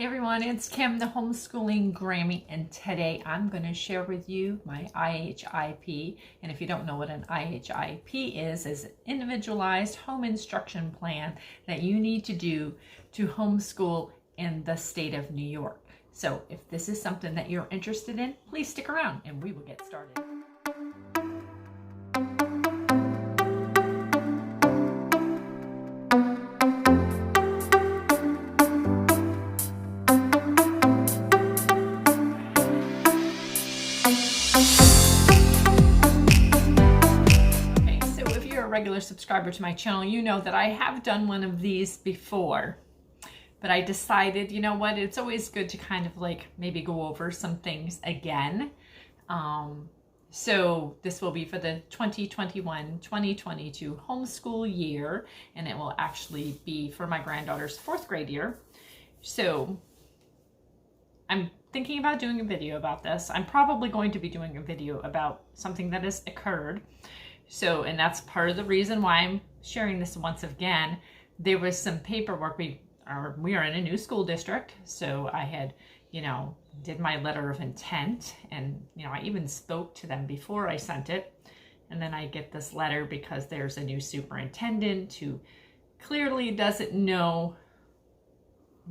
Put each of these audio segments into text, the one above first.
Hey everyone, it's Kim, the Homeschooling Grammy, and today I'm going to share with you my IHIP. And if you don't know what an IHIP is Individualized Home Instruction Plan that you need to do to homeschool in the state of New York. So if this is something that you're interested in, please stick around and we will get started. Regular subscriber to my channel, you know that I have done one of these before, but I decided, you know what, it's always good to kind of like maybe go over some things again. So this will be for the 2021-2022 homeschool year, and it will actually be for my granddaughter's 4th grade year. So I'm thinking about doing a video about this. I'm probably going to be doing a video about something that has occurred. So, and that's part of the reason why I'm sharing this once again. There was some paperwork. We are in a new school district. So I had, did my letter of intent, and, I even spoke to them before I sent it. And then I get this letter because there's a new superintendent who clearly doesn't know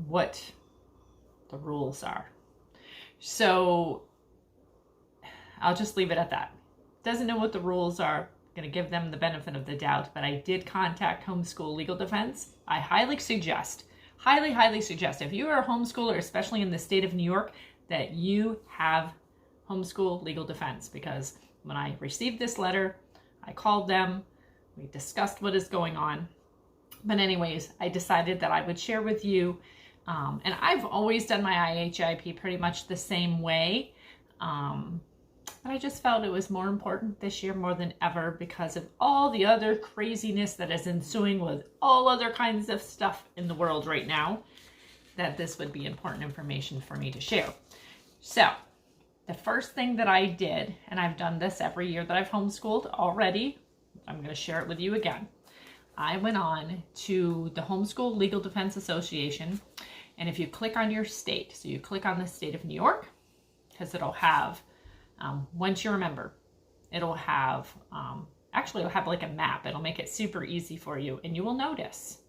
what the rules are. So I'll just leave it at that. Doesn't know what the rules are. Going to give them the benefit of the doubt, but I did contact Homeschool Legal Defense. I highly suggest, if you are a homeschooler, especially in the state of New York, that you have Homeschool Legal Defense, because when I received this letter, I called them, we discussed what is going on. But anyways, I decided that I would share with you, and I've always done my IHIP pretty much the same way. But I just felt it was more important this year more than ever because of all the other craziness that is ensuing with all other kinds of stuff in the world right now, that this would be important information for me to share. So the first thing that I did, and I've done this every year that I've homeschooled already, I'm going to share it with you again. I went on to the Homeschool Legal Defense Association, and if you click on your state, so you click on the state of New York, because it'll have once you're a member, it'll have, it'll have like a map. It'll make it super easy for you. And you will notice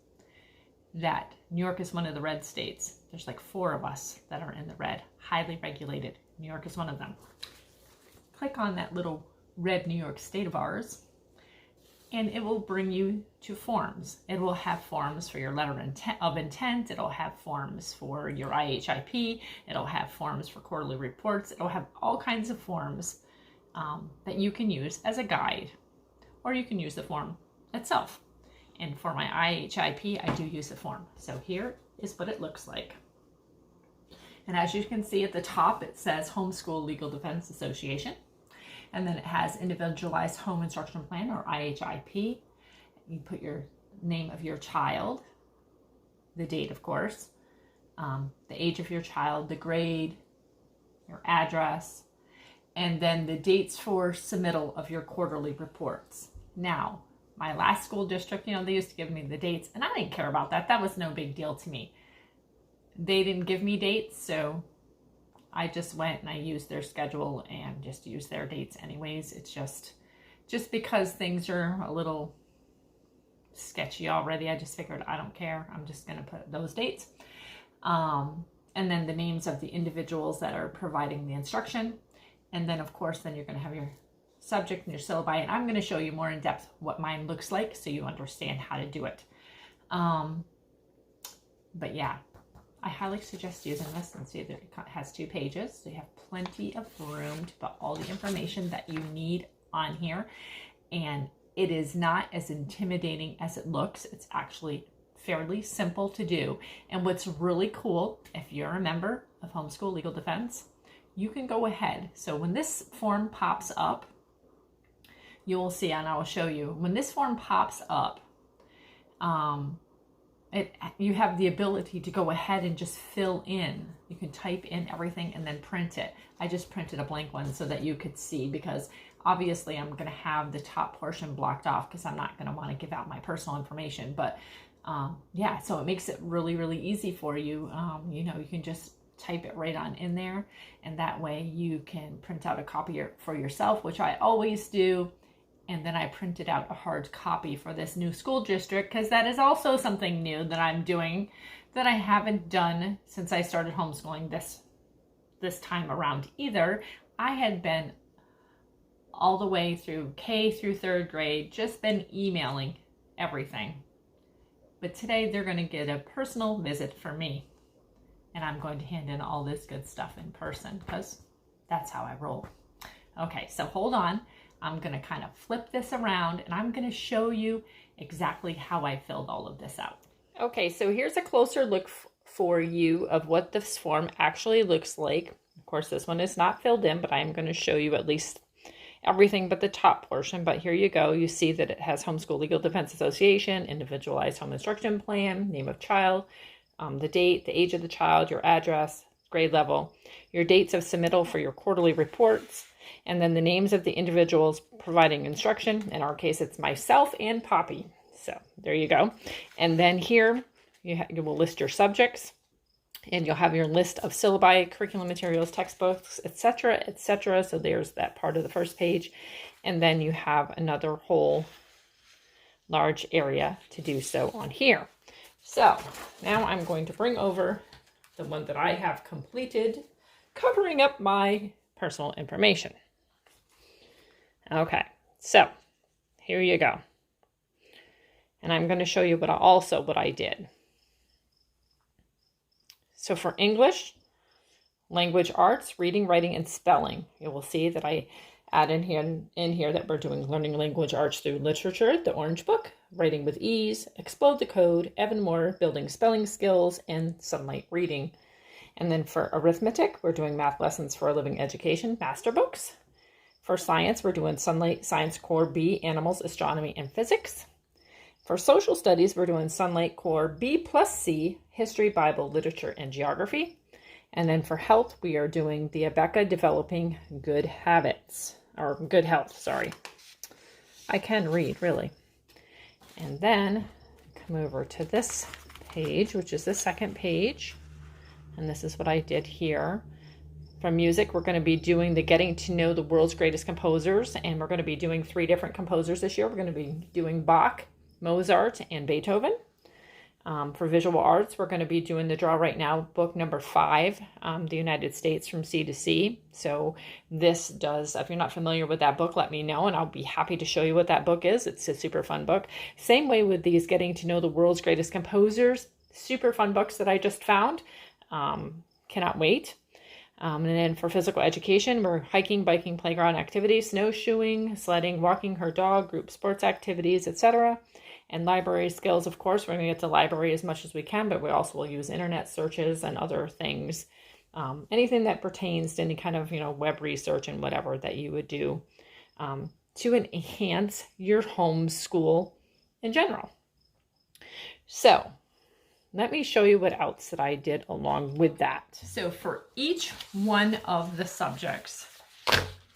that New York is one of the red states. There's like 4 of us that are in the red, highly regulated. New York is one of them. Click on that little red New York state of ours, and it will bring you to forms. It will have forms for your letter of intent. It'll have forms for your IHIP. It'll have forms for quarterly reports. It'll have all kinds of forms that you can use as a guide, or you can use the form itself. And for my IHIP, I do use a form. So here is what it looks like. And as you can see at the top, it says Homeschool Legal Defense Association. And then it has Individualized Home Instruction Plan, or IHIP. You put your name of your child, the date, of course, the age of your child, the grade, your address, and then the dates for submittal of your quarterly reports. Now, my last school district, they used to give me the dates, and I didn't care about that. That was no big deal to me. They didn't give me dates, so I just went and I used their schedule and just used their dates anyways. It's just because things are a little sketchy already, I just figured I don't care. I'm just going to put those dates. And then the names of the individuals that are providing the instruction. And then, of course, then you're going to have your subject and your syllabi. And I'm going to show you more in depth what mine looks like so you understand how to do it. But yeah. I highly suggest using this, and see that it has 2 pages, so you have plenty of room to put all the information that you need on here. And it is not as intimidating as it looks. It's actually fairly simple to do. And what's really cool, if you're a member of Homeschool Legal Defense, you can go ahead. So when this form pops up, you will see, and I will show you, when this form pops up, you have the ability to go ahead and just fill in. You can type in everything and then print it. I just printed a blank one so that you could see, because obviously I'm going to have the top portion blocked off because I'm not going to want to give out my personal information. But yeah, so it makes it really, really easy for you. You know, you can just type it right on in there, and that way you can print out a copy for yourself, which I always do. And then I printed out a hard copy for this new school district, because that is also something new that I'm doing that I haven't done since I started homeschooling this time around either. I had been all the way through K through 3rd grade, just been emailing everything. But today they're going to get a personal visit from me, and I'm going to hand in all this good stuff in person, because that's how I roll. Okay, so hold on. I'm going to kind of flip this around, and I'm going to show you exactly how I filled all of this out. Okay, so here's a closer look for you of what this form actually looks like. Of course, this one is not filled in, but I'm going to show you at least everything but the top portion. But here you go. You see that it has Homeschool Legal Defense Association, Individualized Home Instruction Plan, name of child, the date, the age of the child, your address, grade level, your dates of submittal for your quarterly reports, and then the names of the individuals providing instruction. In our case, it's myself and Poppy. So there you go. And then here you will list your subjects, and you'll have your list of syllabi, curriculum materials, textbooks, etc., etc. So there's that part of the first page. And then you have another whole large area to do so on here. So now I'm going to bring over the one that I have completed, covering up my personal information. Okay, so here you go. And I'm going to show you what I did. So for English, language arts, reading, writing, and spelling, you will see that I add in here that we're doing learning language arts through literature, the Orange Book, Writing with Ease, Explode the Code, Evan Moore, Building Spelling Skills, and Sunlight Reading. And then for arithmetic, we're doing Math Lessons for a Living Education, Master Books. For science, we're doing Sunlight Science Core B, Animals, Astronomy, and Physics. For social studies, we're doing Sunlight Core B+C, History, Bible, Literature, and Geography. And then for health, we are doing the Abeka Developing Good Habits, or Good Health, sorry. I can read, really. And then come over to this page, which is the second page. And this is what I did here. For music, we're going to be doing the Getting to Know the World's Greatest Composers, and we're going to be doing 3 different composers this year. We're going to be doing Bach, Mozart, and Beethoven. For visual arts, we're going to be doing the Draw Right Now book number 5, The United States from Sea to Sea. So this does, if you're not familiar with that book, let me know, and I'll be happy to show you what that book is. It's a super fun book. Same way with these Getting to Know the World's Greatest Composers, super fun books that I just found. Cannot wait. And then for physical education, we're hiking, biking, playground activities, snowshoeing, sledding, walking her dog, group sports activities, etc. And library skills, of course, we're going to get to library as much as we can, but we also will use internet searches and other things. Anything that pertains to any kind of, web research and whatever that you would do to enhance your homeschool in general. So let me show you what else that I did along with that. So for each one of the subjects,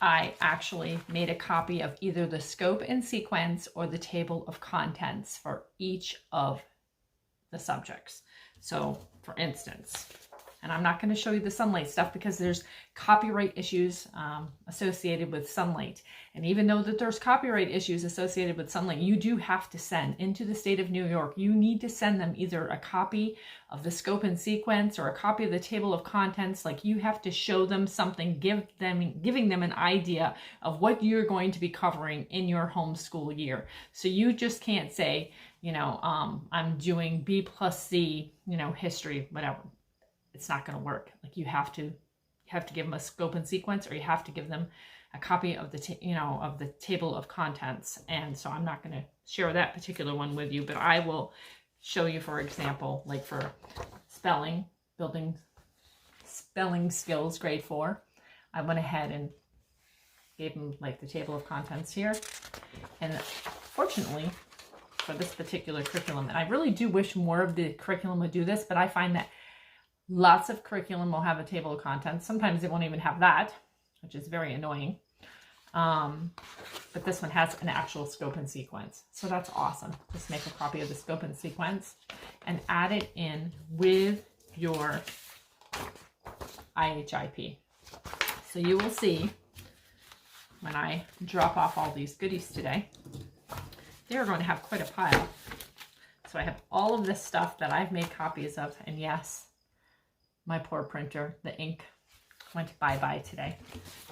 I actually made a copy of either the scope and sequence or the table of contents for each of the subjects. So for instance, and I'm not going to show you the Sunlight stuff because there's copyright issues associated with Sunlight. And even though that there's copyright issues associated with Sunlight, you do have to send into the state of New York, you need to send them either a copy of the scope and sequence or a copy of the table of contents. Like, you have to show them something, giving them an idea of what you're going to be covering in your homeschool year. So you just can't say, I'm doing B+C, history, whatever. It's not going to work. Like, you have to give them a scope and sequence, or you have to give them a copy of the table of contents. And so I'm not going to share that particular one with you, but I will show you, for example, like for spelling, building spelling skills, grade 4, I went ahead and gave them like the table of contents here. And fortunately for this particular curriculum, and I really do wish more of the curriculum would do this, but I find that lots of curriculum will have a table of contents. Sometimes they won't even have that, which is very annoying. But this one has an actual scope and sequence. So that's awesome. Just make a copy of the scope and sequence and add it in with your IHIP. So you will see when I drop off all these goodies today, they're going to have quite a pile. So I have all of this stuff that I've made copies of. And yes, my poor printer, the ink went bye-bye today.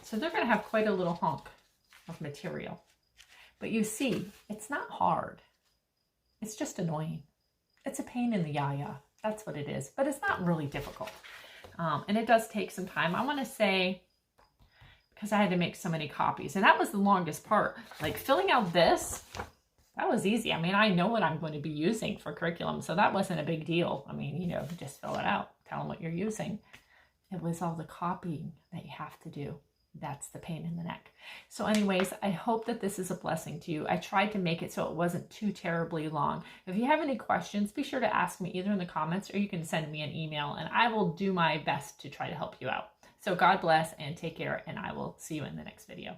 So they're going to have quite a little hunk of material. But you see, it's not hard. It's just annoying. It's a pain in the yaya. That's what it is. But it's not really difficult. And it does take some time. I want to say, because I had to make so many copies. And that was the longest part. Like filling out this, that was easy. I mean, I know what I'm going to be using for curriculum. So that wasn't a big deal. I mean, you know, just fill it out. Tell them what you're using. It was all the copying that you have to do. That's the pain in the neck. So anyways, I hope that this is a blessing to you. I tried to make it so it wasn't too terribly long. If you have any questions, be sure to ask me either in the comments or you can send me an email and I will do my best to try to help you out. So God bless and take care, and I will see you in the next video.